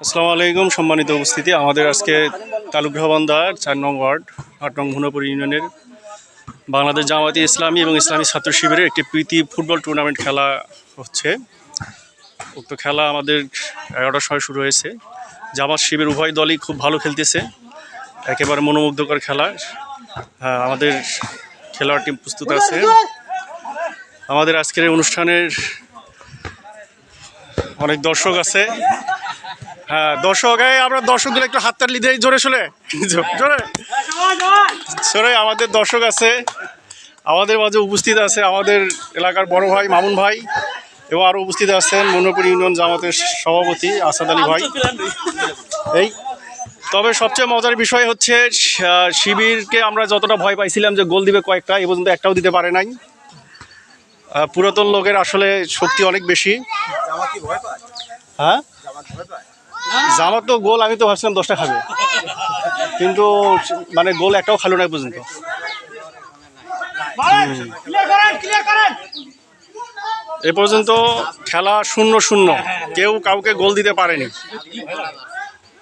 আসসালামু আলাইকুম সম্মানিত উপস্থিতি। আমাদের আজকে তালুকবান্ধা ৪ নং ওয়ার্ড ৮ নং ঘুনাপুর ইউনিয়নের বাংলাদেশ জামায়াতে ইসলামী এবং ইসলামী ছাত্র শিবিরের একটি প্রীতি ফুটবল টুর্নামেন্ট খেলা হচ্ছে। উক্ত খেলা আমাদের ১১টার সময় শুরু হয়েছে। জামাত শিবির উভয় দলই খুব ভালো খেলতেছে, একেবারে মনোমুগ্ধকর খেলা। আমাদের খেলোয়াড় টিম প্রস্তুত আছে। আমাদের আজকের এই অনুষ্ঠানের অনেক দর্শক আছে। দর্শক, আমরা দর্শকদের একটু হাততালি দিই জোরে জোরে জোরে। আমাদের দর্শক আছে, আমাদের মাঝে উপস্থিত আছে আমাদের এলাকার বড় ভাই মামুন ভাই, এবং আরও উপস্থিত আছেন মনোপুর ইউনিয়ন জামাতের সভাপতি আসাদ আলী ভাই। তবে সবচেয়ে মজার বিষয় হচ্ছে শিবিরকে আমরা যতটা ভয় পাইছিলাম যে গোল দিবে কয়েকটা, এ পর্যন্ত একটাও দিতে পারে নাই। পুরাতন লোকের আসলে শক্তি অনেক বেশি। জামাত তো গোল আমি তো ভাবছিলাম 10টা খাবে, কিন্তু মানে গোল একটাও খালো না পর্যন্ত। এ পর্যন্ত খেলা 0-0, কেউ কাউকে গোল দিতে পারেনি।